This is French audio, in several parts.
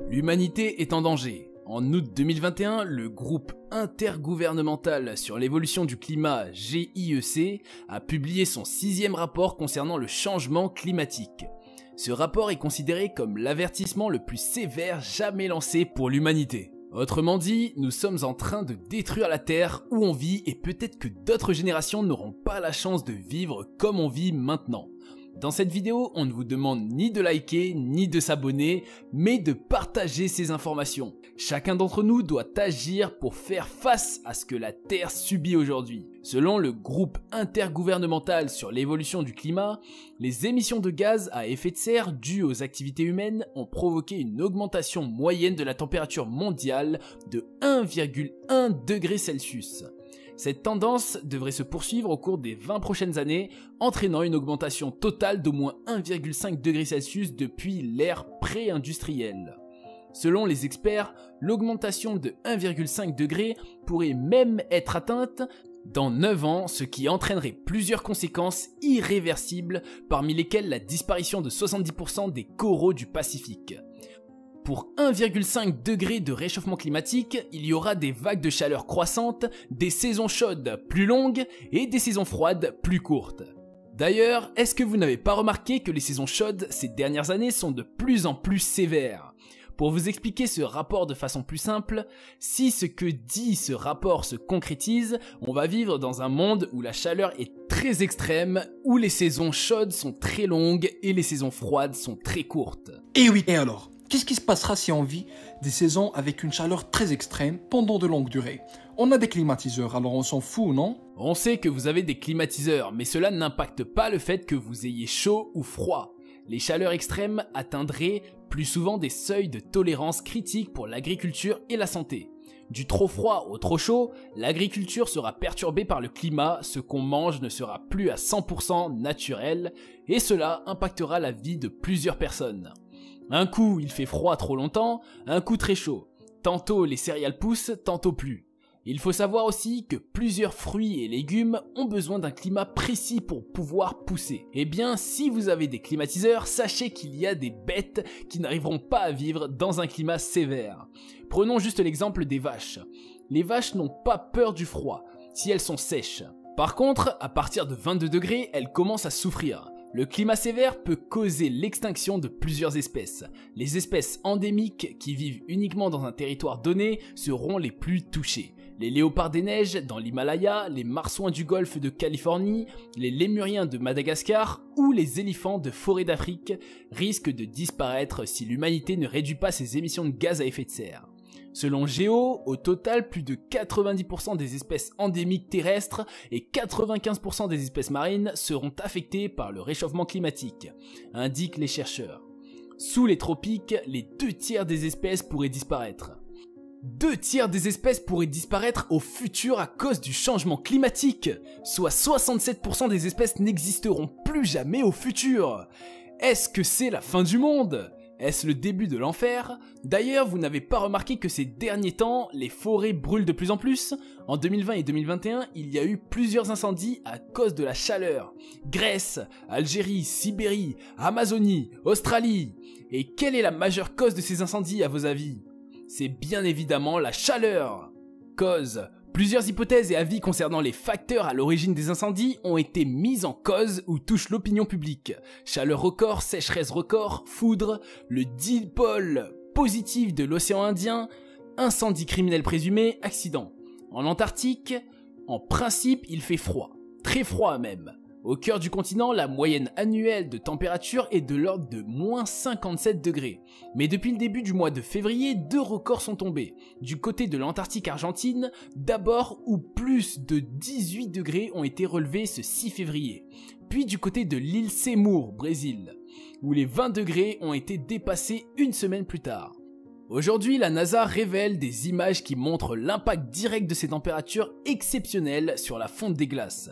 L'humanité est en danger. En août 2021, le groupe intergouvernemental sur l'évolution du climat GIEC a publié son 6e rapport concernant le changement climatique. Ce rapport est considéré comme l'avertissement le plus sévère jamais lancé pour l'humanité. Autrement dit, nous sommes en train de détruire la Terre où on vit et peut-être que d'autres générations n'auront pas la chance de vivre comme on vit maintenant. Dans cette vidéo, on ne vous demande ni de liker, ni de s'abonner, mais de partager ces informations. Chacun d'entre nous doit agir pour faire face à ce que la Terre subit aujourd'hui. Selon le groupe intergouvernemental sur l'évolution du climat, les émissions de gaz à effet de serre dues aux activités humaines ont provoqué une augmentation moyenne de la température mondiale de 1,1 degré Celsius. Cette tendance devrait se poursuivre au cours des 20 prochaines années, entraînant une augmentation totale d'au moins 1,5 degré Celsius depuis l'ère pré-industrielle. Selon les experts, l'augmentation de 1,5 degré pourrait même être atteinte dans 9 ans, ce qui entraînerait plusieurs conséquences irréversibles, parmi lesquelles la disparition de 70% des coraux du Pacifique. Pour 1,5 degré de réchauffement climatique, il y aura des vagues de chaleur croissantes, des saisons chaudes plus longues et des saisons froides plus courtes. D'ailleurs, est-ce que vous n'avez pas remarqué que les saisons chaudes ces dernières années sont de plus en plus sévères ? Pour vous expliquer ce rapport de façon plus simple, si ce que dit ce rapport se concrétise, on va vivre dans un monde où la chaleur est très extrême, où les saisons chaudes sont très longues et les saisons froides sont très courtes. Et oui, et alors ? Qu'est-ce qui se passera si on vit des saisons avec une chaleur très extrême pendant de longues durées? On a des climatiseurs, alors on s'en fout, non? On sait que vous avez des climatiseurs, mais cela n'impacte pas le fait que vous ayez chaud ou froid. Les chaleurs extrêmes atteindraient plus souvent des seuils de tolérance critiques pour l'agriculture et la santé. Du trop froid au trop chaud, l'agriculture sera perturbée par le climat, ce qu'on mange ne sera plus à 100% naturel, et cela impactera la vie de plusieurs personnes. Un coup il fait froid trop longtemps, un coup très chaud. Tantôt les céréales poussent, tantôt plus. Il faut savoir aussi que plusieurs fruits et légumes ont besoin d'un climat précis pour pouvoir pousser. Eh bien, si vous avez des climatiseurs, sachez qu'il y a des bêtes qui n'arriveront pas à vivre dans un climat sévère. Prenons juste l'exemple des vaches. Les vaches n'ont pas peur du froid, si elles sont sèches. Par contre, à partir de 22 degrés, elles commencent à souffrir. Le climat sévère peut causer l'extinction de plusieurs espèces. Les espèces endémiques qui vivent uniquement dans un territoire donné seront les plus touchées. Les léopards des neiges dans l'Himalaya, les marsouins du golfe de Californie, les lémuriens de Madagascar ou les éléphants de forêt d'Afrique risquent de disparaître si l'humanité ne réduit pas ses émissions de gaz à effet de serre. Selon Géo, au total, plus de 90% des espèces endémiques terrestres et 95% des espèces marines seront affectées par le réchauffement climatique, indiquent les chercheurs. Sous les tropiques, les 2/3 des espèces pourraient disparaître. 2/3 des espèces pourraient disparaître au futur à cause du changement climatique, soit 67% des espèces n'existeront plus jamais au futur. Est-ce que c'est la fin du monde ? Est-ce le début de l'enfer? D'ailleurs, vous n'avez pas remarqué que ces derniers temps, les forêts brûlent de plus en plus? En 2020 et 2021, il y a eu plusieurs incendies à cause de la chaleur. Grèce, Algérie, Sibérie, Amazonie, Australie. Et quelle est la majeure cause de ces incendies à vos avis? C'est bien évidemment la chaleur. Cause. Plusieurs hypothèses et avis concernant les facteurs à l'origine des incendies ont été mis en cause ou touchent l'opinion publique. Chaleur record, sécheresse record, foudre, le dipôle positif de l'océan Indien, incendie criminel présumé, accident. En Antarctique, en principe, il fait froid. Très froid même. Au cœur du continent, la moyenne annuelle de température est de l'ordre de moins 57 degrés. Mais depuis le début du mois de février, 2 records sont tombés. Du côté de l'Antarctique argentine, d'abord où plus de 18 degrés ont été relevés ce 6 février. Puis du côté de l'île Seymour, Brésil, où les 20 degrés ont été dépassés une semaine plus tard. Aujourd'hui, la NASA révèle des images qui montrent l'impact direct de ces températures exceptionnelles sur la fonte des glaces.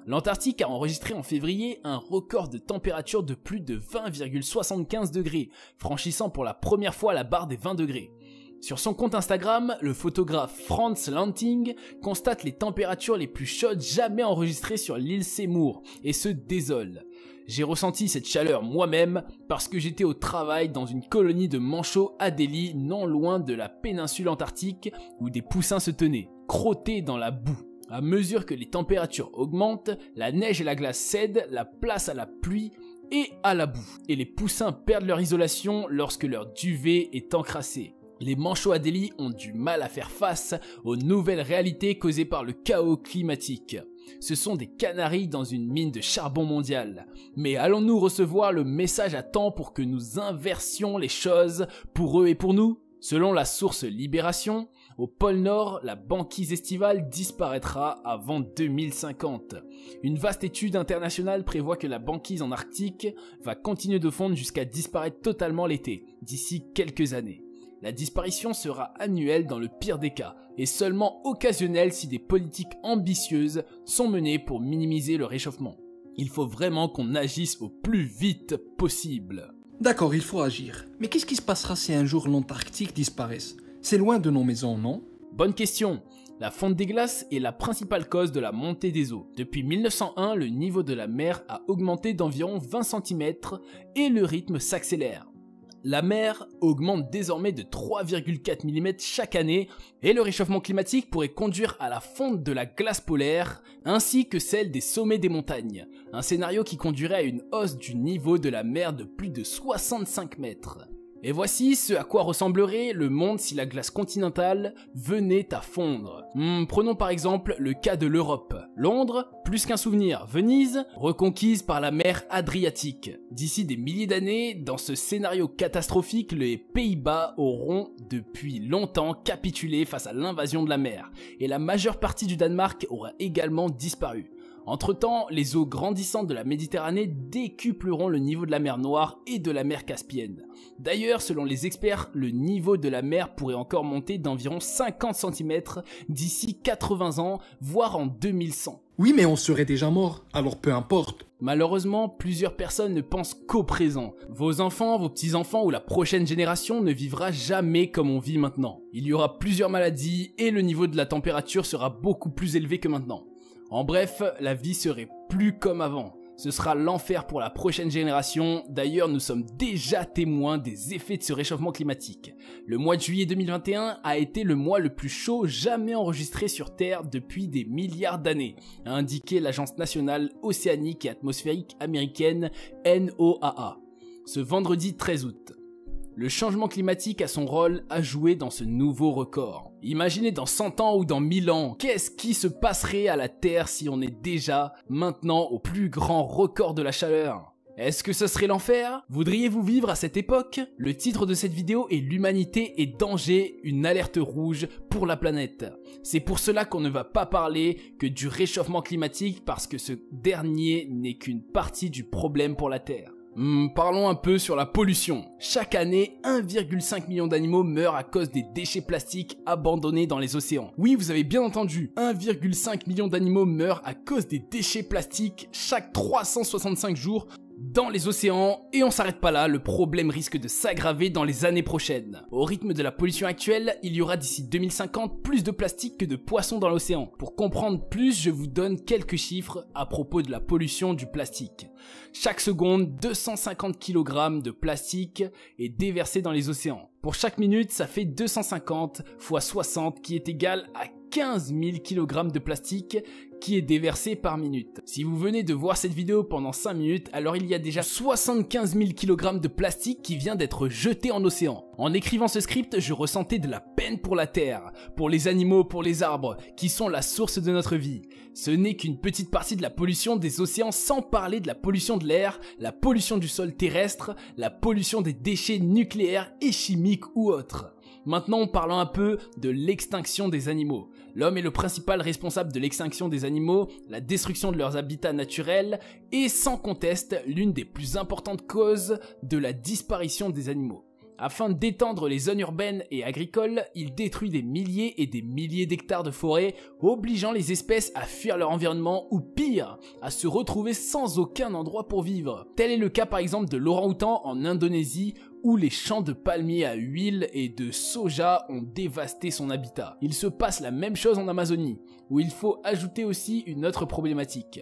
L'Antarctique a enregistré en février un record de température de plus de 20,75 degrés, franchissant pour la première fois la barre des 20 degrés. Sur son compte Instagram, le photographe Franz Lanting constate les températures les plus chaudes jamais enregistrées sur l'île Seymour et se désole. J'ai ressenti cette chaleur moi-même parce que j'étais au travail dans une colonie de manchots adélie non loin de la péninsule antarctique où des poussins se tenaient, crottés dans la boue. À mesure que les températures augmentent, la neige et la glace cèdent la place à la pluie et à la boue, et les poussins perdent leur isolation lorsque leur duvet est encrassé. Les manchots adélie ont du mal à faire face aux nouvelles réalités causées par le chaos climatique. Ce sont des canaris dans une mine de charbon mondiale. Mais allons-nous recevoir le message à temps pour que nous inversions les choses pour eux et pour nous ? Selon la source Libération, au pôle Nord, la banquise estivale disparaîtra avant 2050. Une vaste étude internationale prévoit que la banquise en Arctique va continuer de fondre jusqu'à disparaître totalement l'été, d'ici quelques années. La disparition sera annuelle dans le pire des cas, et seulement occasionnelle si des politiques ambitieuses sont menées pour minimiser le réchauffement. Il faut vraiment qu'on agisse au plus vite possible. D'accord, il faut agir. Mais qu'est-ce qui se passera si un jour l'Antarctique disparaisse? C'est loin de nos maisons, non? Bonne question. La fonte des glaces est la principale cause de la montée des eaux. Depuis 1901, le niveau de la mer a augmenté d'environ 20 cm et le rythme s'accélère. La mer augmente désormais de 3,4 mm chaque année et le réchauffement climatique pourrait conduire à la fonte de la glace polaire ainsi que celle des sommets des montagnes. Un scénario qui conduirait à une hausse du niveau de la mer de plus de 65 mètres. Et voici ce à quoi ressemblerait le monde si la glace continentale venait à fondre. Prenons par exemple le cas de l'Europe. Londres, plus qu'un souvenir. Venise, reconquise par la mer Adriatique. D'ici des milliers d'années, dans ce scénario catastrophique, les Pays-Bas auront depuis longtemps capitulé face à l'invasion de la mer. Et la majeure partie du Danemark aura également disparu. Entre-temps, les eaux grandissantes de la Méditerranée décupleront le niveau de la mer Noire et de la mer Caspienne. D'ailleurs, selon les experts, le niveau de la mer pourrait encore monter d'environ 50 cm d'ici 80 ans, voire en 2100. Oui, mais on serait déjà mort, alors peu importe. Malheureusement, plusieurs personnes ne pensent qu'au présent. Vos enfants, vos petits-enfants ou la prochaine génération ne vivra jamais comme on vit maintenant. Il y aura plusieurs maladies et le niveau de la température sera beaucoup plus élevé que maintenant. En bref, la vie serait plus comme avant. Ce sera l'enfer pour la prochaine génération. D'ailleurs, nous sommes déjà témoins des effets de ce réchauffement climatique. Le mois de juillet 2021 a été le mois le plus chaud jamais enregistré sur Terre depuis des milliards d'années, a indiqué l'Agence nationale océanique et atmosphérique américaine NOAA, ce vendredi 13 août. Le changement climatique a son rôle à jouer dans ce nouveau record. Imaginez dans 100 ans ou dans 1000 ans, qu'est-ce qui se passerait à la Terre si on est déjà maintenant au plus grand record de la chaleur ? Est-ce que ce serait l'enfer ? Voudriez-vous vivre à cette époque ? Le titre de cette vidéo est l'humanité est danger, une alerte rouge pour la planète. C'est pour cela qu'on ne va pas parler que du réchauffement climatique parce que ce dernier n'est qu'une partie du problème pour la Terre. Parlons un peu sur la pollution. Chaque année, 1,5 million d'animaux meurent à cause des déchets plastiques abandonnés dans les océans. Oui, vous avez bien entendu, 1,5 million d'animaux meurent à cause des déchets plastiques chaque 365 jours dans les océans, et on s'arrête pas là, le problème risque de s'aggraver dans les années prochaines. Au rythme de la pollution actuelle, il y aura d'ici 2050 plus de plastique que de poissons dans l'océan. Pour comprendre plus, je vous donne quelques chiffres à propos de la pollution du plastique. Chaque seconde, 250 kg de plastique est déversé dans les océans. Pour chaque minute, ça fait 250 x 60 qui est égal à 15 000 kg de plastique qui est déversé par minute. Si vous venez de voir cette vidéo pendant 5 minutes, alors il y a déjà 75 000 kg de plastique qui vient d'être jeté en océan. En écrivant ce script, je ressentais de la peine pour la Terre, pour les animaux, pour les arbres, qui sont la source de notre vie. Ce n'est qu'une petite partie de la pollution des océans, sans parler de la pollution de l'air, la pollution du sol terrestre, la pollution des déchets nucléaires et chimiques ou autres. Maintenant, parlons un peu de l'extinction des animaux. L'homme est le principal responsable de l'extinction des animaux, la destruction de leurs habitats naturels et sans conteste l'une des plus importantes causes de la disparition des animaux. Afin d'étendre les zones urbaines et agricoles, il détruit des milliers et des milliers d'hectares de forêt, obligeant les espèces à fuir leur environnement ou pire, à se retrouver sans aucun endroit pour vivre. Tel est le cas par exemple de l'orang-outan en Indonésie, où les champs de palmiers à huile et de soja ont dévasté son habitat. Il se passe la même chose en Amazonie, où il faut ajouter aussi une autre problématique,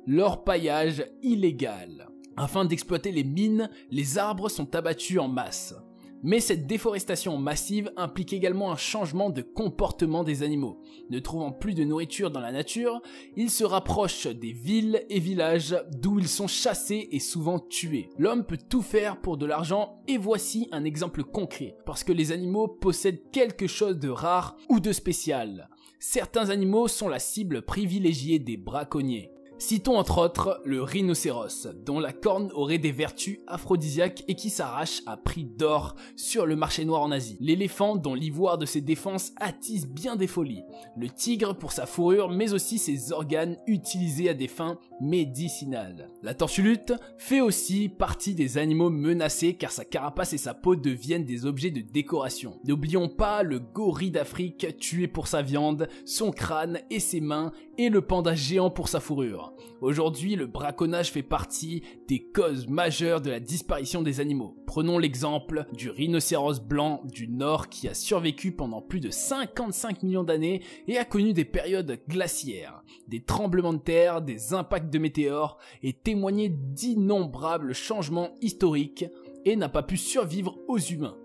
l'orpaillage illégal. Afin d'exploiter les mines, les arbres sont abattus en masse. Mais cette déforestation massive implique également un changement de comportement des animaux. Ne trouvant plus de nourriture dans la nature, ils se rapprochent des villes et villages d'où ils sont chassés et souvent tués. L'homme peut tout faire pour de l'argent et voici un exemple concret, parce que les animaux possèdent quelque chose de rare ou de spécial. Certains animaux sont la cible privilégiée des braconniers. Citons entre autres le rhinocéros, dont la corne aurait des vertus aphrodisiaques et qui s'arrache à prix d'or sur le marché noir en Asie. L'éléphant, dont l'ivoire de ses défenses attise bien des folies. Le tigre pour sa fourrure, mais aussi ses organes utilisés à des fins médicinales. La tortue-lutte fait aussi partie des animaux menacés car sa carapace et sa peau deviennent des objets de décoration. N'oublions pas le gorille d'Afrique tué pour sa viande, son crâne et ses mains, et le panda géant pour sa fourrure. Aujourd'hui, le braconnage fait partie des causes majeures de la disparition des animaux. Prenons l'exemple du rhinocéros blanc du Nord qui a survécu pendant plus de 55 millions d'années et a connu des périodes glaciaires, des tremblements de terre, des impacts de météores et témoigné d'innombrables changements historiques et n'a pas pu survivre aux humains.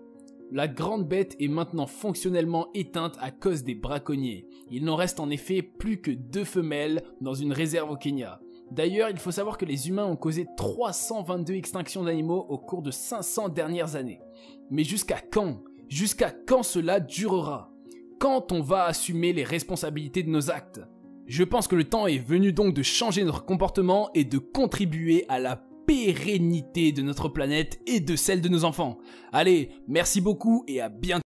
La grande bête est maintenant fonctionnellement éteinte à cause des braconniers. Il n'en reste en effet plus que 2 femelles dans une réserve au Kenya. D'ailleurs, il faut savoir que les humains ont causé 322 extinctions d'animaux au cours de 500 dernières années. Mais jusqu'à quand? Jusqu'à quand cela durera? Quand on va assumer les responsabilités de nos actes? Je pense que le temps est venu donc de changer notre comportement et de contribuer à la pérennité de notre planète et de celle de nos enfants. Allez, merci beaucoup et à bientôt.